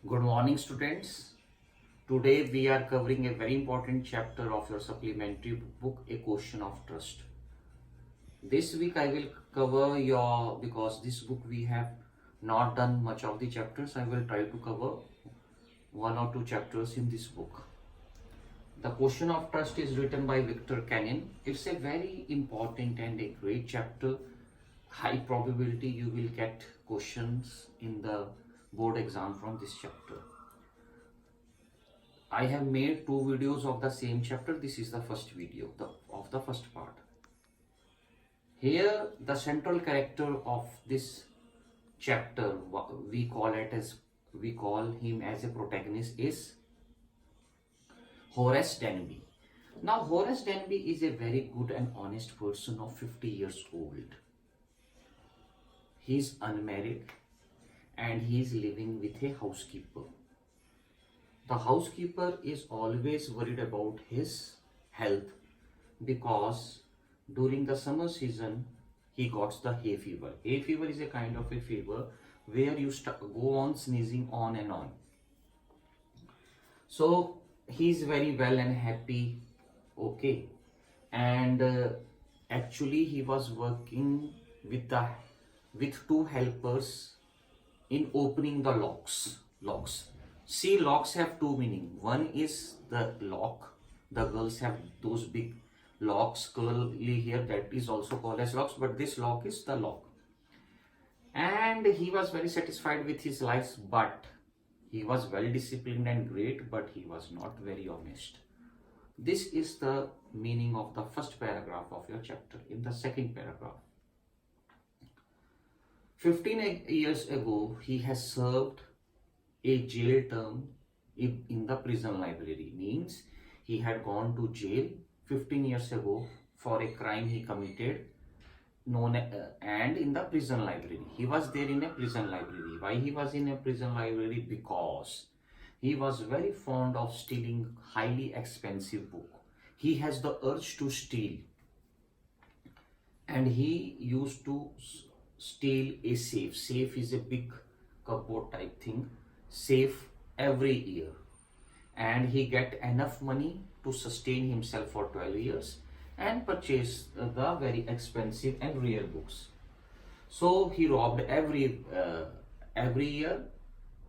Good morning, students. Today we are covering a very important chapter of your supplementary book, A Question of Trust. This week I will cover because this book we have not done much of the chapters. I will try to cover one or two chapters in this book. The Question of Trust is written by Victor Cannon. It's a very important and a great chapter. High probability you will get questions in the board exam from this chapter. I have made two videos of the same chapter. This is the first video of the first part. Here, the central character of this chapter, we call him as a protagonist, is Horace Denby. Now, Horace Denby is a very good and honest person of 50 years old. He is unmarried and he is living with a housekeeper. The housekeeper is always worried about his health because during the summer season he got the hay fever. Hay fever is a kind of a fever where you go on sneezing on and on. So he's very well and happy, okay, and actually he was working with two helpers in opening the locks. See, locks have two meaning. One is the lock. The girls have those big locks curly here, that is also called as locks, but this lock is the lock. And he was very satisfied with his life, but he was well disciplined and great, but he was not very honest. This is the meaning of the first paragraph of your chapter. In the second paragraph, 15 years ago, he has served a jail term in the prison library. Means he had gone to jail 15 years ago for a crime he committed and in the prison library. He was there in a prison library. Why he was in a prison library? Because he was very fond of stealing highly expensive book. He has the urge to steal, and he used to steal a safe. Safe is a big cupboard type thing. Safe every year, and he get enough money to sustain himself for 12 years and purchase the very expensive and rare books. So he robbed every year,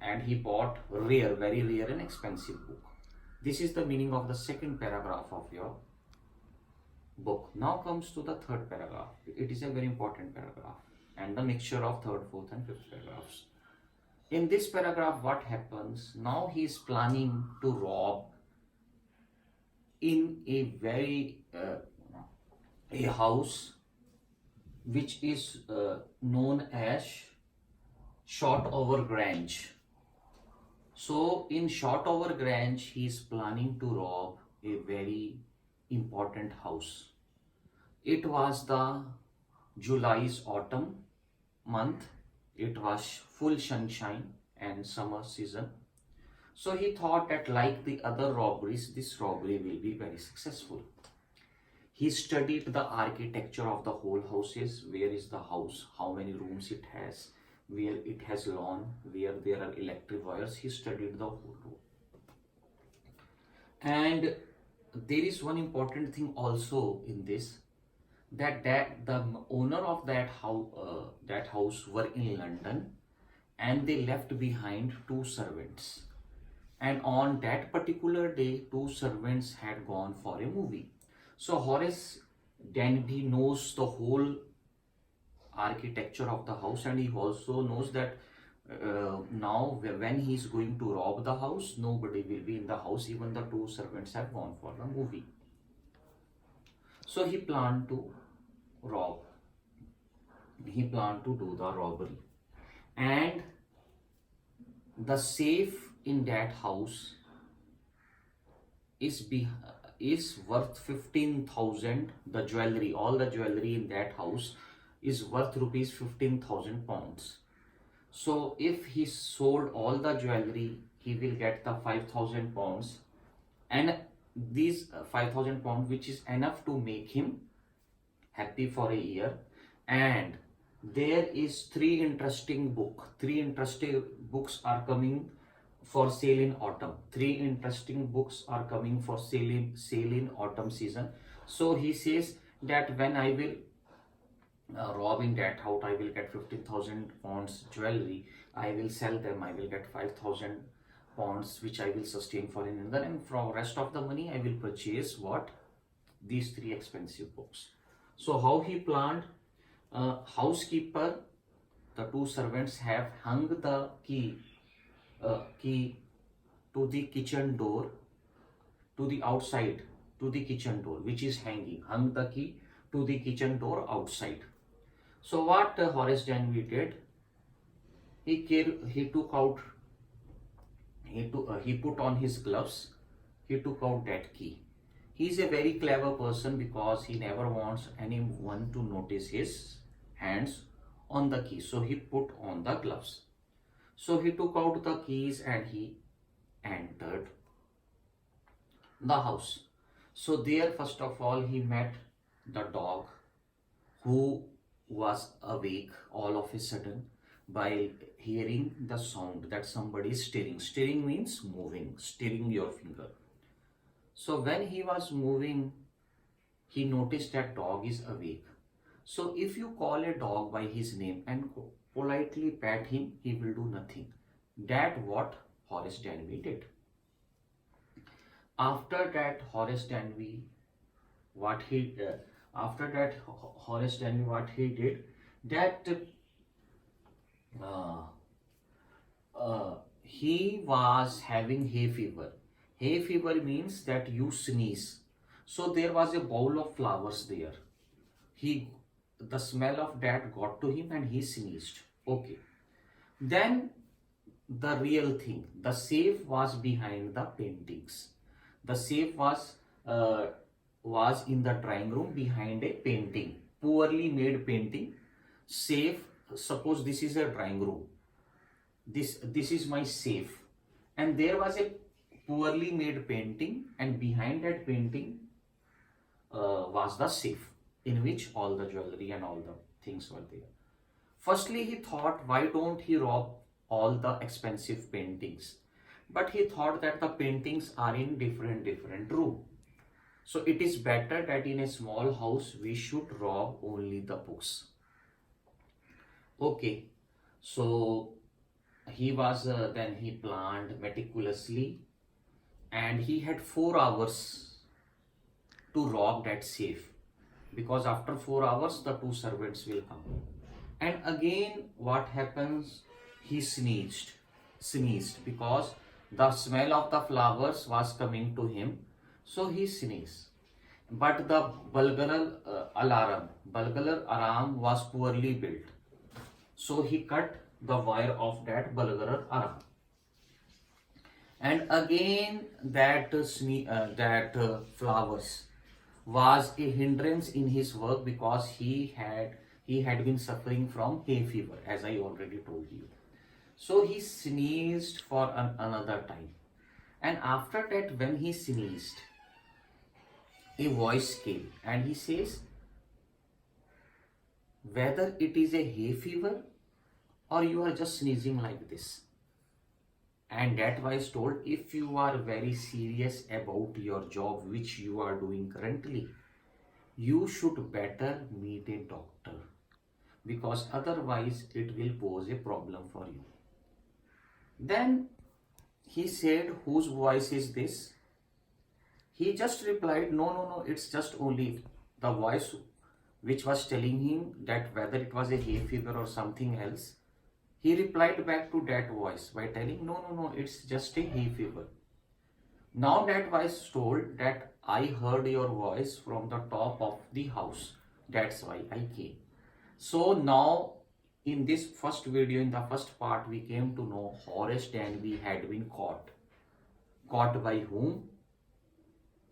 and he bought very rare and expensive book. This is the meaning of the second paragraph of your book. Now comes to the third paragraph. It is a very important paragraph and the mixture of third, fourth and fifth paragraphs. In this paragraph, what happens? Now he is planning to rob in a house which is known as Shotover Grange. So in Shotover Grange, he is planning to rob a very important house. It was the July's autumn month. It was full sunshine and summer season. So he thought that like the other robberies, this robbery will be very successful. He studied the architecture of the whole houses. Where is the house? How many rooms it has? Where it has lawn? Where there are electric wires? He studied the whole room. And there is one important thing also in this, that the owner of that house were in London, and they left behind two servants. And on that particular day, two servants had gone for a movie. So Horace Denby knows the whole architecture of the house, and he also knows that now when he is going to rob the house, nobody will be in the house. Even the two servants have gone for the movie. So he planned to rob. He planned to do the robbery, and the safe in that house is worth 15,000. The jewelry, all the jewelry in that house is worth rupees 15,000 pounds. So if he sold all the jewelry, he will get the 5,000 pounds, and these 5,000 pounds, which is enough to make him happy for a year. And there is three interesting books are coming for sale in autumn. 3 interesting books are coming for sale in autumn season. So he says that when I will rob in that house, I will get 15,000 pounds jewelry. I will sell them. I will get 5,000 pounds, which I will sustain for another, and from rest of the money, I will purchase what, these 3 expensive books. So how he planned? Housekeeper, the 2 servants have hung the key to the kitchen door, to the outside, to the kitchen door, which is hanging. Hung the key to the kitchen door outside. So what Horace Danby did? He took out. He put on his gloves. He took out that key. He is a very clever person because he never wants anyone to notice his hands on the key. So he put on the gloves. So he took out the keys and he entered the house. So there, first of all, he met the dog, who was awake all of a sudden by hearing the sound that somebody is stirring. Stirring means moving, stirring your finger. So when he was moving, he noticed that dog is awake. So if you call a dog by his name and politely pat him, he will do nothing. That what Horace Danby did. After that, Horace Danby, what he did, that he was having hay fever. Hay fever means that you sneeze. So there was a bowl of flowers there. The smell of that got to him and he sneezed. Okay. Then the real thing, the safe was behind the paintings. The safe was in the drawing room behind a painting, poorly made painting. Safe. Suppose this is a drawing room. This is my safe, and there was a poorly made painting, and behind that painting was the safe in which all the jewelry and all the things were there. Firstly, he thought, why don't he rob all the expensive paintings? But he thought that the paintings are in different room. So it is better that in a small house we should rob only the books. Okay, so he was then he planned meticulously, and he had 4 hours to rob that safe, because after 4 hours the 2 servants will come. And again, what happens? He sneezed because the smell of the flowers was coming to him. So he sneezed. But the bulgular alarm was poorly built. So he cut the wire of that bulgular alarm. And again, that flowers was a hindrance in his work, because he had been suffering from hay fever, as I already told you. So he sneezed for another time. And after that, when he sneezed, a voice came and he says, whether it is a hay fever or you are just sneezing like this. And that voice told, if you are very serious about your job which you are doing currently, you should better meet a doctor, because otherwise it will pose a problem for you. Then he said, whose voice is this? He just replied, no, it's just only the voice which was telling him that whether it was a hay fever or something else. He replied back to that voice by telling, no, it's just a hay fever. Now that voice told that I heard your voice from the top of the house. That's why I came. So now in this first video, in the first part, we came to know Horace Danby had been caught. Caught by whom?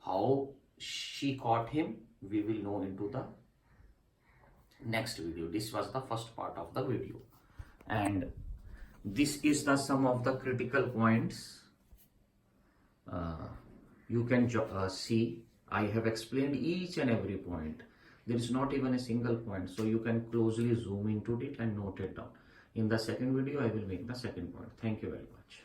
How she caught him, we will know into the next video. This was the first part of the video. And this is the sum of the critical points. You can see I have explained each and every point. There is not even a single point, so you can closely zoom into it and note it down. In the second video, I will make the second point. Thank you very much.